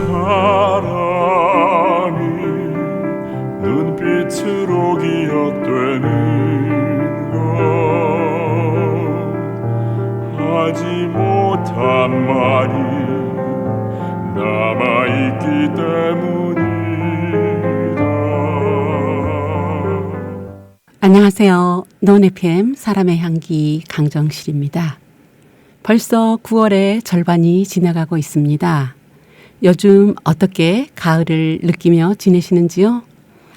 사랑이 눈빛으로 기억되는 것 하지 못한 말이 남아있기 때문이다. 안녕하세요. 논FM 사람의 향기 강정실입니다. 벌써 9월의 절반이 지나가고 있습니다. 요즘 어떻게 가을을 느끼며 지내시는지요?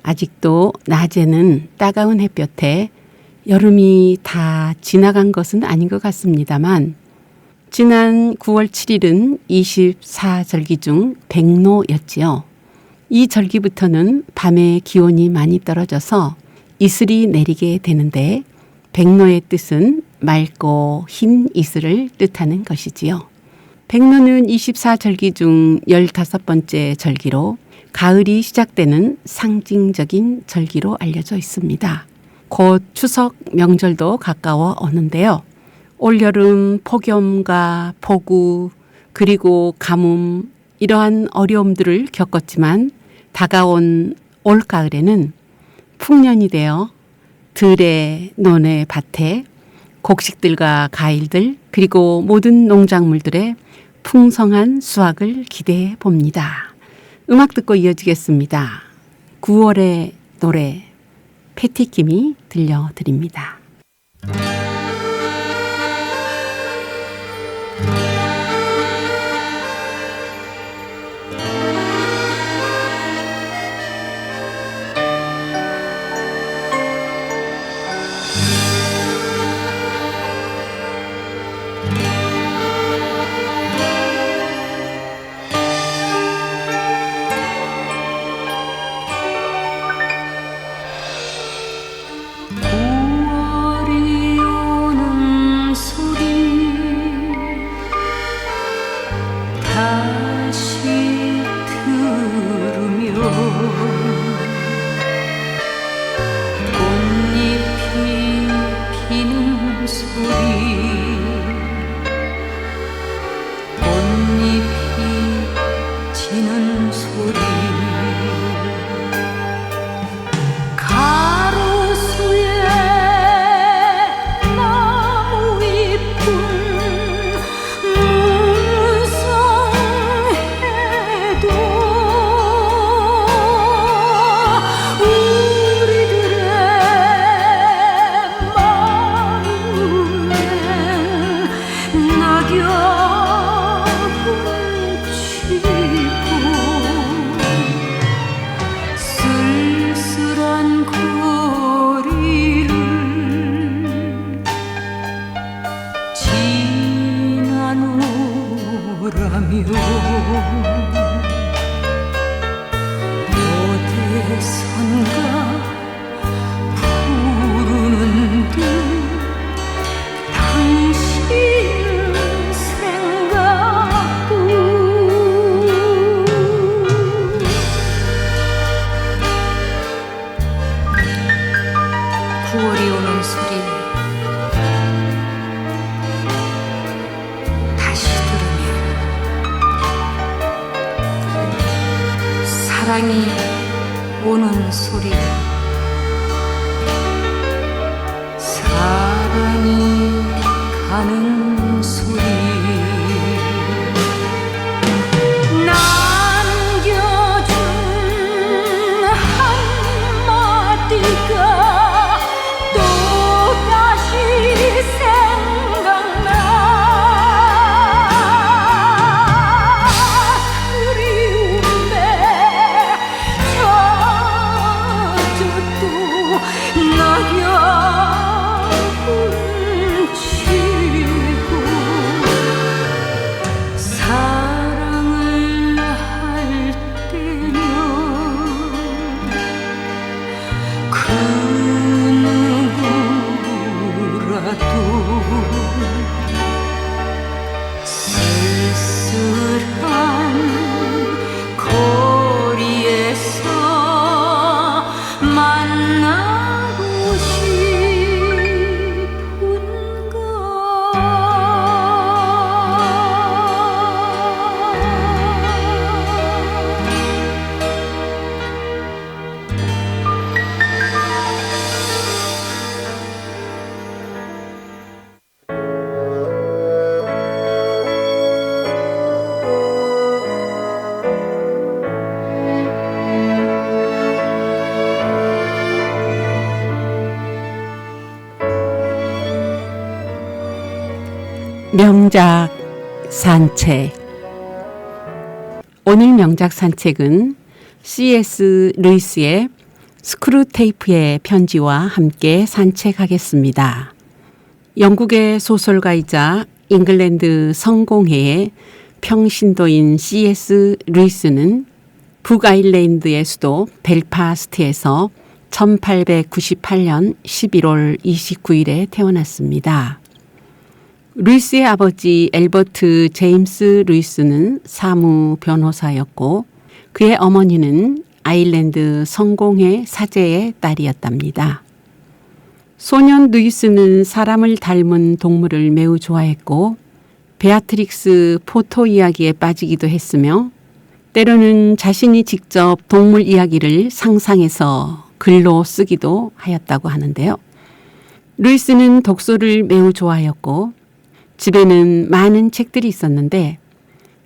아직도 낮에는 따가운 햇볕에 여름이 다 지나간 것은 아닌 것 같습니다만 지난 9월 7일은 24절기 중 백로였지요. 이 절기부터는 밤에 기온이 많이 떨어져서 이슬이 내리게 되는데 백로의 뜻은 맑고 흰 이슬을 뜻하는 것이지요. 백로는 24절기 중 15번째 절기로 가을이 시작되는 상징적인 절기로 알려져 있습니다. 곧 추석 명절도 가까워 오는데요. 올여름 폭염과 폭우 그리고 가뭄 이러한 어려움들을 겪었지만 다가온 올가을에는 풍년이 되어 들에, 논에, 밭에 곡식들과 과일들 그리고 모든 농작물들의 풍성한 수확을 기대해 봅니다. 음악 듣고 이어지겠습니다. 9월의 노래 패티김이 들려드립니다. 사랑이 오는 소리 사랑이 가는 소리 남겨준 한마디가 또다시 생각나 그리움에 젖어도 낙엽은 지고 명작 산책. 오늘 명작 산책은 C.S. 루이스의 스크루테이프의 편지와 함께 산책하겠습니다. 영국의 소설가이자 잉글랜드 성공회의 평신도인 C.S. 루이스는 북아일랜드의 수도 벨파스트에서 1898년 11월 29일에 태어났습니다. 루이스의 아버지 엘버트 제임스 루이스는 사무 변호사였고 그의 어머니는 아일랜드 성공회 사제의 딸이었답니다. 소년 루이스는 사람을 닮은 동물을 매우 좋아했고 베아트릭스 포토 이야기에 빠지기도 했으며 때로는 자신이 직접 동물 이야기를 상상해서 글로 쓰기도 하였다고 하는데요. 루이스는 독서를 매우 좋아하였고 집에는 많은 책들이 있었는데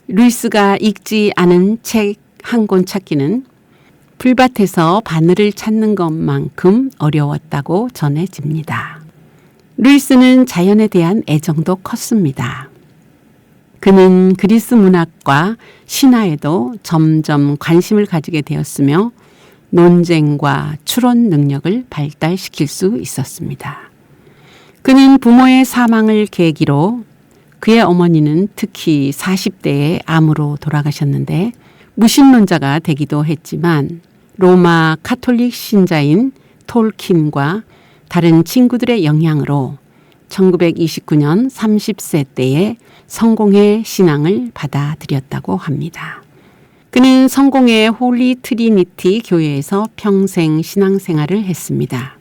루이스가 읽지 않은 책 한 권 찾기는 풀밭에서 바늘을 찾는 것만큼 어려웠다고 전해집니다. 루이스는 자연에 대한 애정도 컸습니다. 그는 그리스 문학과 신화에도 점점 관심을 가지게 되었으며 논쟁과 추론 능력을 발달시킬 수 있었습니다. 그는 부모의 사망을 계기로 그의 어머니는 특히 40대에 암으로 돌아가셨는데 무신론자가 되기도 했지만 로마 카톨릭 신자인 톨킨과 다른 친구들의 영향으로 1929년 30세 때에 성공회 신앙을 받아들였다고 합니다. 그는 성공회 홀리 트리니티 교회에서 평생 신앙생활을 했습니다.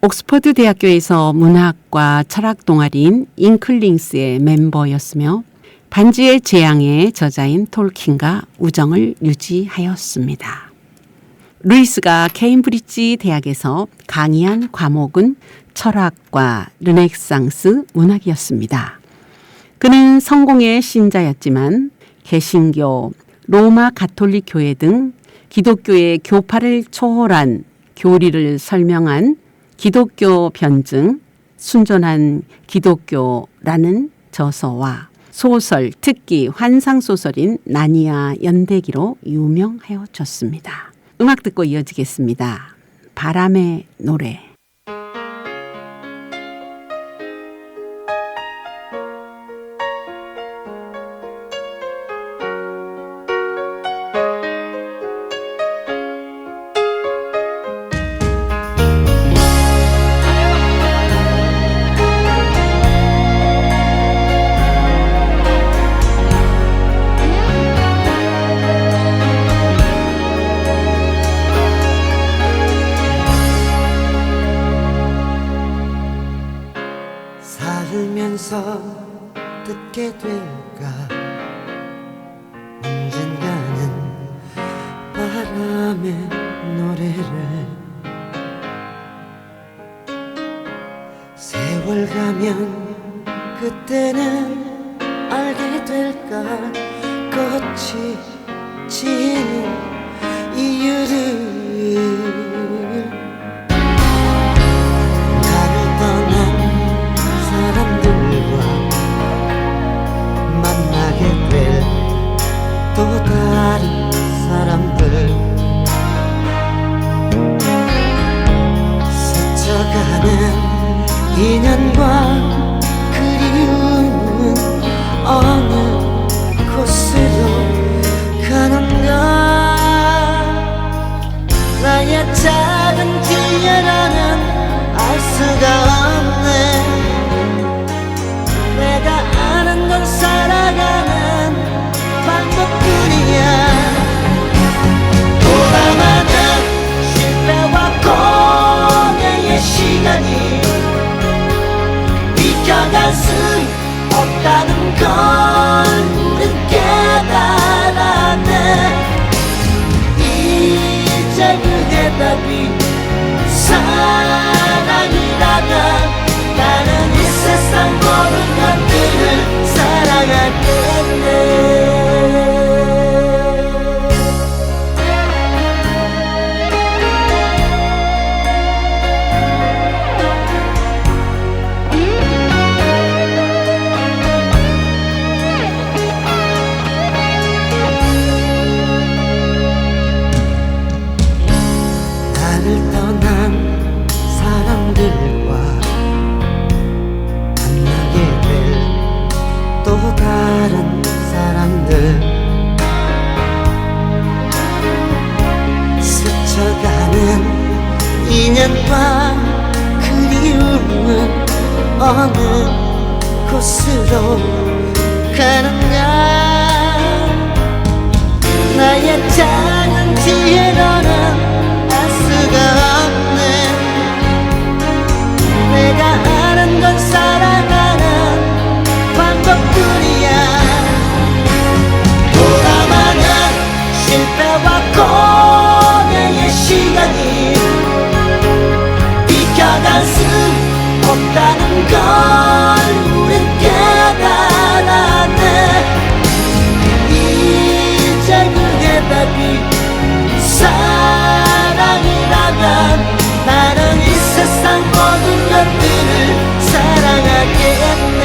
옥스퍼드 대학교에서 문학과 철학 동아리인 잉클링스의 멤버였으며 반지의 제왕의 저자인 톨킨과 우정을 유지하였습니다. 루이스가 케임브리지 대학에서 강의한 과목은 철학과 르네상스 문학이었습니다. 그는 성공의 신자였지만 개신교, 로마 가톨릭 교회 등 기독교의 교파를 초월한 교리를 설명한 기독교 변증, 순전한 기독교라는 저서와 소설, 특히 환상소설인 나니아 연대기로 유명하여졌습니다. 음악 듣고 이어지겠습니다. 바람의 노래. 살면서 듣게 될까 언젠가는 바람의 노래를 세월 가면 그때는 알게 될까 꽃이 지는 이유를 또 다른 사람들 스쳐가는 인연과 그리움은 어느 곳으로 가는가. 나의 작은 길려나는 알 수가 없네. 내가 아는 건 살아가는 방법뿐이야. 돌아가는 실패와 공허의 시간이 비켜갈 수 없다는 걸 시간과 그리움은 어느 곳으로 가는가. 나의 작은 지혜로는 알 수가 없네. 내가 아는 건 사랑하는 방법뿐이야. 돌아가는 실패와 고뇌의 시간이 비켜갈 수 없다는 걸 우린 깨달았네. 이제 그 해답이 사랑이라면 나는 이 세상 모든 것들을 사랑하겠네.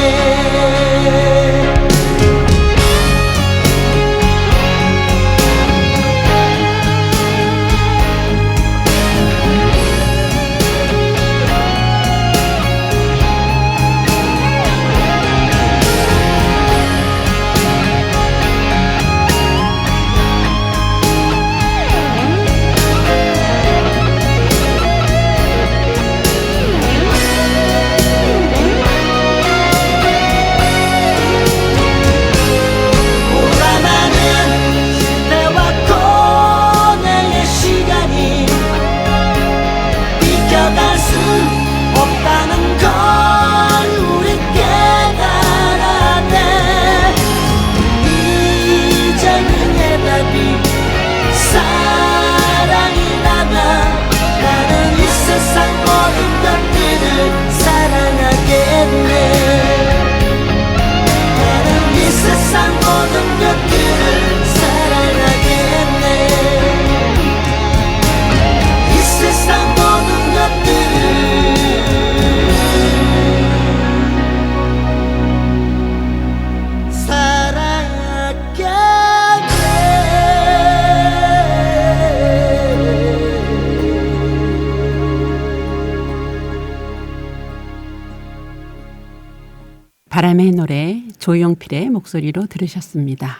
바람의 노래 조용필의 목소리로 들으셨습니다.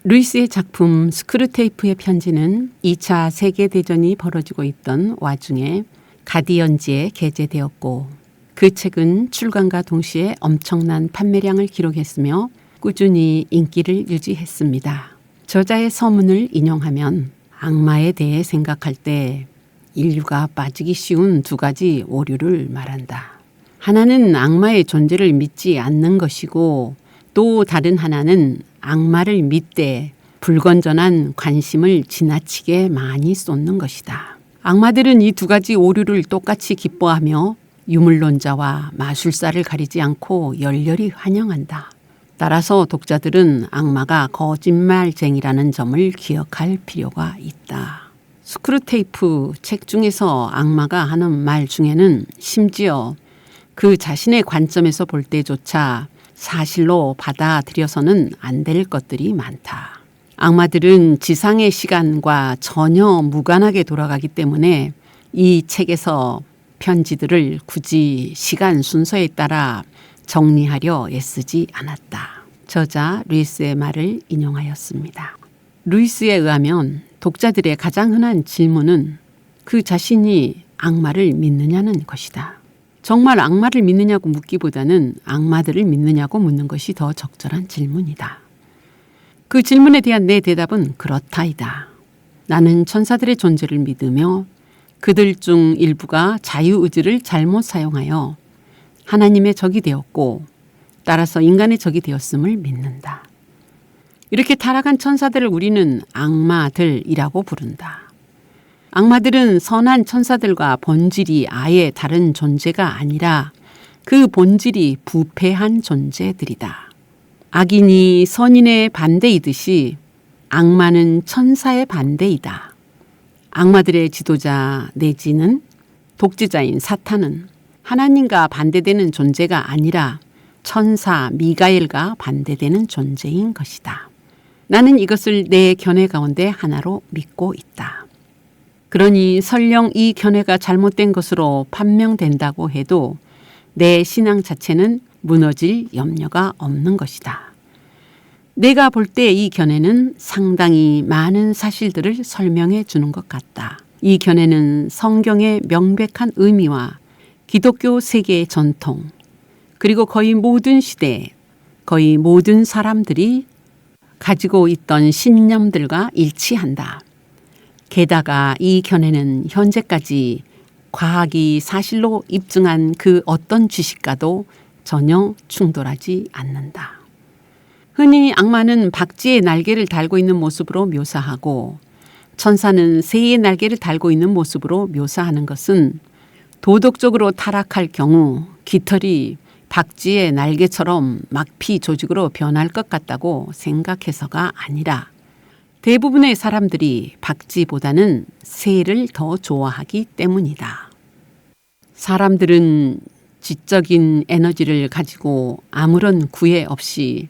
루이스의 작품 스크루테이프의 편지는 2차 세계대전이 벌어지고 있던 와중에 가디언지에 게재되었고 그 책은 출간과 동시에 엄청난 판매량을 기록했으며 꾸준히 인기를 유지했습니다. 저자의 서문을 인용하면 악마에 대해 생각할 때 인류가 빠지기 쉬운 두 가지 오류를 말한다. 하나는 악마의 존재를 믿지 않는 것이고 또 다른 하나는 악마를 믿되 불건전한 관심을 지나치게 많이 쏟는 것이다. 악마들은 이 두 가지 오류를 똑같이 기뻐하며 유물론자와 마술사를 가리지 않고 열렬히 환영한다. 따라서 독자들은 악마가 거짓말쟁이라는 점을 기억할 필요가 있다. 스크루테이프 책 중에서 악마가 하는 말 중에는 심지어 그 자신의 관점에서 볼 때조차 사실로 받아들여서는 안 될 것들이 많다. 악마들은 지상의 시간과 전혀 무관하게 돌아가기 때문에 이 책에서 편지들을 굳이 시간 순서에 따라 정리하려 애쓰지 않았다. 저자 루이스의 말을 인용하였습니다. 루이스에 의하면 독자들의 가장 흔한 질문은 그 자신이 악마를 믿느냐는 것이다. 정말 악마를 믿느냐고 묻기보다는 악마들을 믿느냐고 묻는 것이 더 적절한 질문이다. 그 질문에 대한 내 대답은 그렇다이다. 나는 천사들의 존재를 믿으며 그들 중 일부가 자유의지를 잘못 사용하여 하나님의 적이 되었고 따라서 인간의 적이 되었음을 믿는다. 이렇게 타락한 천사들을 우리는 악마들이라고 부른다. 악마들은 선한 천사들과 본질이 아예 다른 존재가 아니라 그 본질이 부패한 존재들이다. 악인이 선인의 반대이듯이 악마는 천사의 반대이다. 악마들의 지도자 내지는 독재자인 사탄은 하나님과 반대되는 존재가 아니라 천사 미가엘과 반대되는 존재인 것이다. 나는 이것을 내 견해 가운데 하나로 믿고 있다. 그러니 설령 이 견해가 잘못된 것으로 판명된다고 해도 내 신앙 자체는 무너질 염려가 없는 것이다. 내가 볼 때 이 견해는 상당히 많은 사실들을 설명해 주는 것 같다. 이 견해는 성경의 명백한 의미와 기독교 세계의 전통, 그리고 거의 모든 시대, 거의 모든 사람들이 가지고 있던 신념들과 일치한다. 게다가 이 견해는 현재까지 과학이 사실로 입증한 그 어떤 지식과도 전혀 충돌하지 않는다. 흔히 악마는 박쥐의 날개를 달고 있는 모습으로 묘사하고 천사는 새의 날개를 달고 있는 모습으로 묘사하는 것은 도덕적으로 타락할 경우 깃털이 박쥐의 날개처럼 막피 조직으로 변할 것 같다고 생각해서가 아니라 대부분의 사람들이 박쥐보다는 새를 더 좋아하기 때문이다. 사람들은 지적인 에너지를 가지고 아무런 구애 없이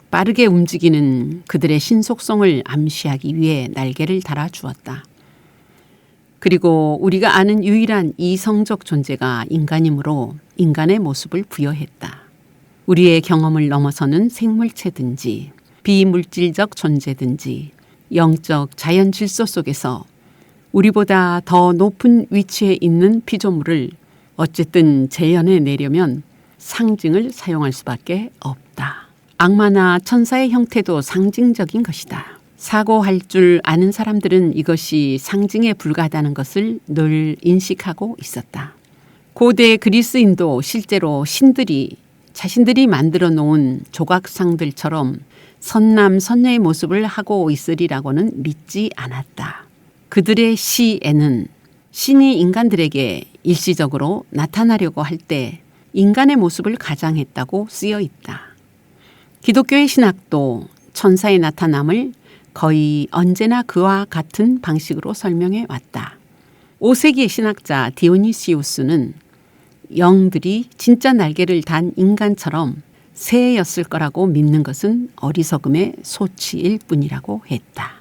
빠르게 움직이는 그들의 신속성을 암시하기 위해 날개를 달아주었다. 그리고 우리가 아는 유일한 이성적 존재가 인간이므로 인간의 모습을 부여했다. 우리의 경험을 넘어서는 생물체든지 비물질적 존재든지 영적 자연 질서 속에서 우리보다 더 높은 위치에 있는 피조물을 어쨌든 재현해내려면 상징을 사용할 수밖에 없다. 악마나 천사의 형태도 상징적인 것이다. 사고할 줄 아는 사람들은 이것이 상징에 불과하다는 것을 늘 인식하고 있었다. 고대 그리스인도 실제로 신들이 자신들이 만들어 놓은 조각상들처럼 선남 선녀의 모습을 하고 있으리라고는 믿지 않았다. 그들의 시에는 신이 인간들에게 일시적으로 나타나려고 할 때 인간의 모습을 가장했다고 쓰여 있다. 기독교의 신학도 천사의 나타남을 거의 언제나 그와 같은 방식으로 설명해 왔다. 5세기의 신학자 디오니시우스는 영들이 진짜 날개를 단 인간처럼 새였을 거라고 믿는 것은 어리석음의 소치일 뿐이라고 했다.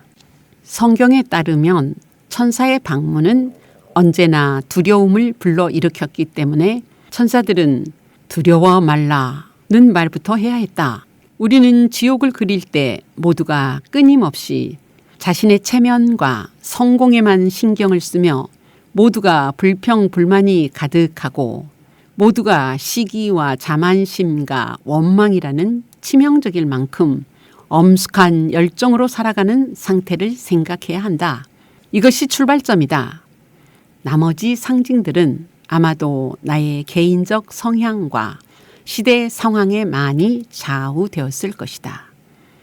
성경에 따르면 천사의 방문은 언제나 두려움을 불러일으켰기 때문에 천사들은 두려워 말라는 말부터 해야 했다. 우리는 지옥을 그릴 때 모두가 끊임없이 자신의 체면과 성공에만 신경을 쓰며 모두가 불평불만이 가득하고 모두가 시기와 자만심과 원망이라는 치명적일 만큼 엄숙한 열정으로 살아가는 상태를 생각해야 한다. 이것이 출발점이다. 나머지 상징들은 아마도 나의 개인적 성향과 시대 상황에 많이 좌우되었을 것이다.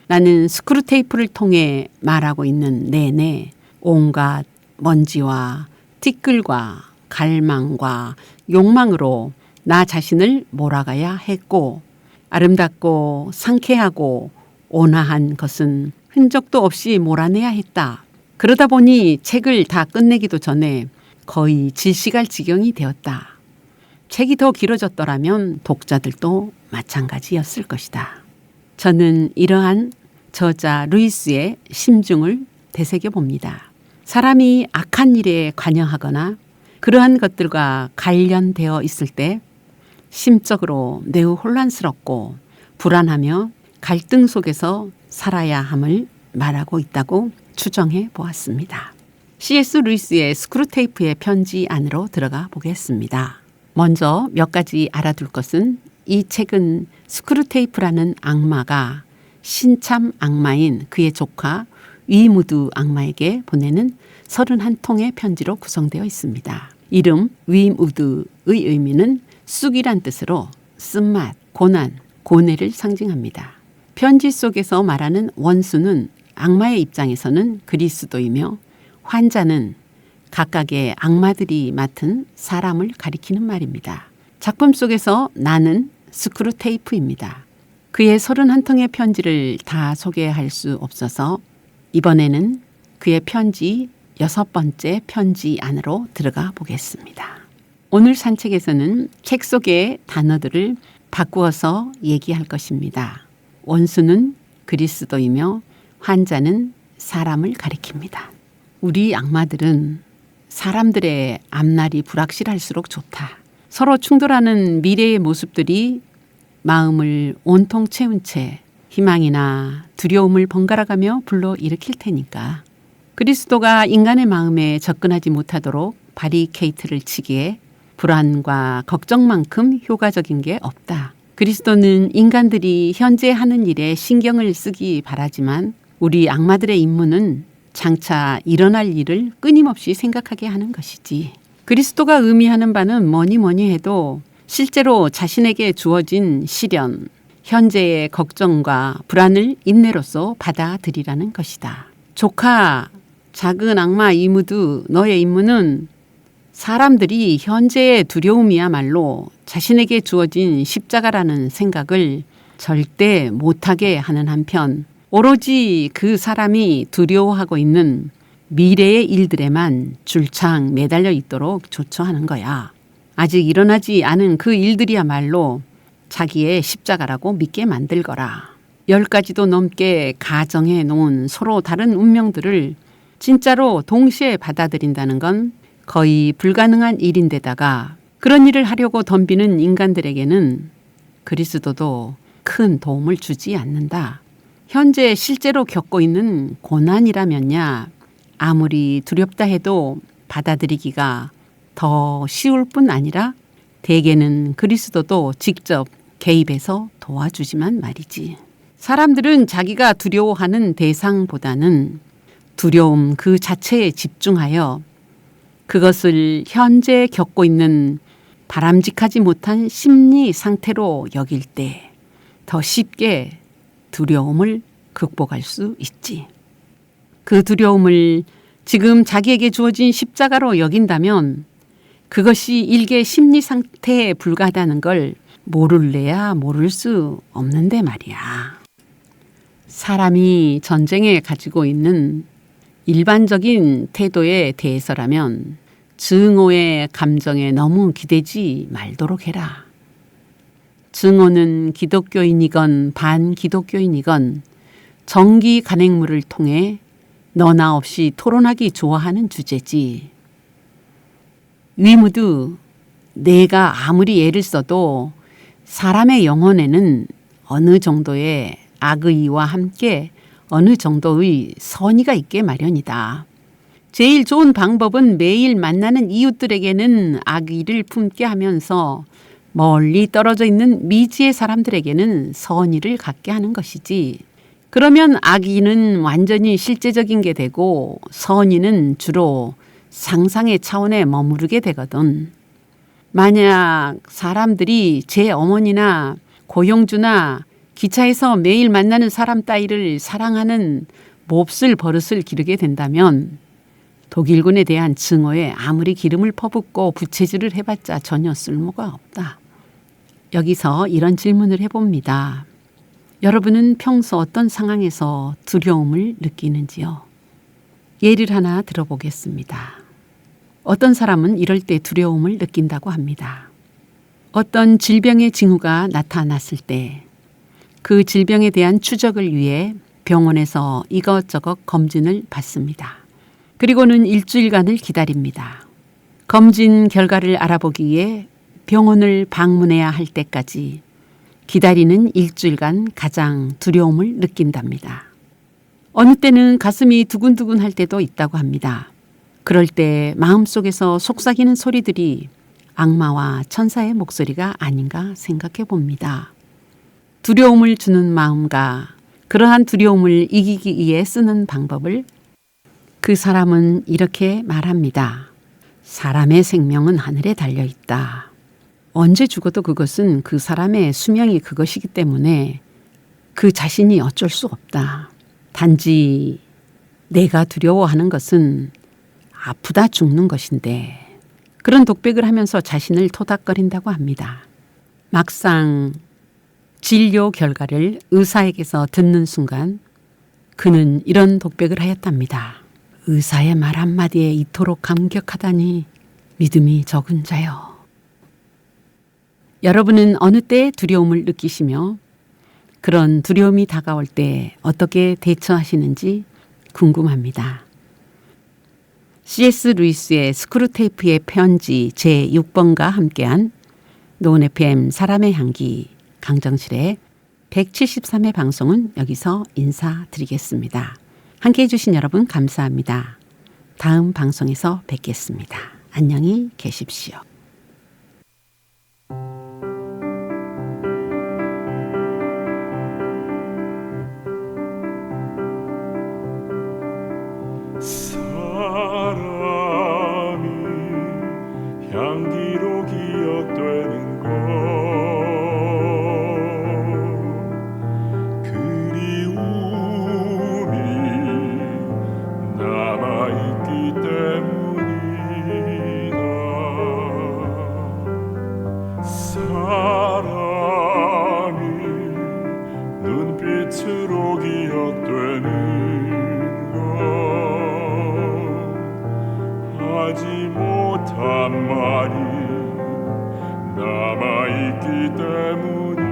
나는 스크루테이프를 통해 말하고 있는 내내 온갖 먼지와 티끌과 갈망과 욕망으로 나 자신을 몰아가야 했고 아름답고 상쾌하고 온화한 것은 흔적도 없이 몰아내야 했다. 그러다 보니 책을 다 끝내기도 전에 거의 질식할 지경이 되었다. 책이 더 길어졌더라면 독자들도 마찬가지였을 것이다. 저는 이러한 저자 루이스의 심중을 되새겨 봅니다. 사람이 악한 일에 관여하거나 그러한 것들과 관련되어 있을 때 심적으로 매우 혼란스럽고 불안하며 갈등 속에서 살아야 함을 말하고 있다고 추정해 보았습니다. C.S. 루이스의 스크루테이프의 편지 안으로 들어가 보겠습니다. 먼저 몇 가지 알아둘 것은 이 책은 스크루테이프라는 악마가 신참 악마인 그의 조카 위무드 악마에게 보내는 31통의 편지로 구성되어 있습니다. 이름 위무드의 의미는 쑥이란 뜻으로 쓴맛, 고난, 고뇌를 상징합니다. 편지 속에서 말하는 원수는 악마의 입장에서는 그리스도이며 환자는 각각의 악마들이 맡은 사람을 가리키는 말입니다. 작품 속에서 나는 스크루테이프입니다. 그의 31통의 편지를 다 소개할 수 없어서 이번에는 그의 편지 6번째 편지 안으로 들어가 보겠습니다. 오늘 산책에서는 책 속의 단어들을 바꾸어서 얘기할 것입니다. 원수는 그리스도이며 환자는 사람을 가리킵니다. 우리 악마들은 사람들의 앞날이 불확실할수록 좋다. 서로 충돌하는 미래의 모습들이 마음을 온통 채운 채 희망이나 두려움을 번갈아가며 불러일으킬 테니까 그리스도가 인간의 마음에 접근하지 못하도록 바리케이트를 치기에 불안과 걱정만큼 효과적인 게 없다. 그리스도는 인간들이 현재 하는 일에 신경을 쓰기 바라지만 우리 악마들의 임무는 장차 일어날 일을 끊임없이 생각하게 하는 것이지. 그리스도가 의미하는 바는 뭐니 해도 실제로 자신에게 주어진 시련, 현재의 걱정과 불안을 인내로서 받아들이라는 것이다. 조카, 작은 악마 이무드, 너의 임무는 사람들이 현재의 두려움이야말로 자신에게 주어진 십자가라는 생각을 절대 못하게 하는 한편 오로지 그 사람이 두려워하고 있는 미래의 일들에만 줄창 매달려 있도록 조처하는 거야. 아직 일어나지 않은 그 일들이야말로 자기의 십자가라고 믿게 만들거라. 10가지도 넘게 가정해 놓은 서로 다른 운명들을 진짜로 동시에 받아들인다는 건 거의 불가능한 일인데다가 그런 일을 하려고 덤비는 인간들에게는 그리스도도 큰 도움을 주지 않는다. 현재 실제로 겪고 있는 고난이라면야 아무리 두렵다 해도 받아들이기가 더 쉬울 뿐 아니라 대개는 그리스도도 직접 개입해서 도와주지만 말이지. 사람들은 자기가 두려워하는 대상보다는 두려움 그 자체에 집중하여 그것을 현재 겪고 있는 바람직하지 못한 심리 상태로 여길 때 더 쉽게 두려움을 극복할 수 있지. 그 두려움을 지금 자기에게 주어진 십자가로 여긴다면 그것이 일개 심리 상태에 불과하다는 걸 모를래야 모를 수 없는데 말이야. 사람이 전쟁에 가지고 있는 일반적인 태도에 대해서라면 증오의 감정에 너무 기대지 말도록 해라. 증오는 기독교인이건 반기독교인이건 정기 간행물을 통해 너나 없이 토론하기 좋아하는 주제지. 위무드, 내가 아무리 애를 써도 사람의 영혼에는 어느 정도의 악의와 함께 어느 정도의 선의가 있게 마련이다. 제일 좋은 방법은 매일 만나는 이웃들에게는 악의를 품게 하면서 멀리 떨어져 있는 미지의 사람들에게는 선의를 갖게 하는 것이지. 그러면 악의는 완전히 실제적인 게 되고 선의는 주로 상상의 차원에 머무르게 되거든. 만약 사람들이 제 어머니나 고영주나 기차에서 매일 만나는 사람 따위를 사랑하는 몹쓸 버릇을 기르게 된다면 독일군에 대한 증오에 아무리 기름을 퍼붓고 부채질을 해봤자 전혀 쓸모가 없다. 여기서 이런 질문을 해봅니다. 여러분은 평소 어떤 상황에서 두려움을 느끼는지요? 예를 하나 들어보겠습니다. 어떤 사람은 이럴 때 두려움을 느낀다고 합니다. 어떤 질병의 징후가 나타났을 때 그 질병에 대한 추적을 위해 병원에서 이것저것 검진을 받습니다. 그리고는 일주일간을 기다립니다. 검진 결과를 알아보기 위해 병원을 방문해야 할 때까지 기다리는 일주일간 가장 두려움을 느낀답니다. 어느 때는 가슴이 두근두근 할 때도 있다고 합니다. 그럴 때 마음속에서 속삭이는 소리들이 악마와 천사의 목소리가 아닌가 생각해 봅니다. 두려움을 주는 마음과 그러한 두려움을 이기기 위해 쓰는 방법을 그 사람은 이렇게 말합니다. 사람의 생명은 하늘에 달려 있다. 언제 죽어도 그것은 그 사람의 수명이 그것이기 때문에 그 자신이 어쩔 수 없다. 단지 내가 두려워하는 것은 아프다 죽는 것인데 그런 독백을 하면서 자신을 토닥거린다고 합니다. 막상 진료 결과를 의사에게서 듣는 순간 그는 이런 독백을 하였답니다. 의사의 말 한마디에 이토록 감격하다니 믿음이 적은 자여. 여러분은 어느 때 두려움을 느끼시며 그런 두려움이 다가올 때 어떻게 대처하시는지 궁금합니다. C.S. 루이스의 스크루테이프의 편지 제6번과 함께한 노은 FM 사람의 향기 강정실의 173회 방송은 여기서 인사드리겠습니다. 함께해 주신 여러분 감사합니다. 다음 방송에서 뵙겠습니다. 안녕히 계십시오. 사람이 향기로 기억되는 것 그리움이 남아있기 때문이다. 사람이 눈빛으로 기억되는 하지 못한 말이 남아있기 때문에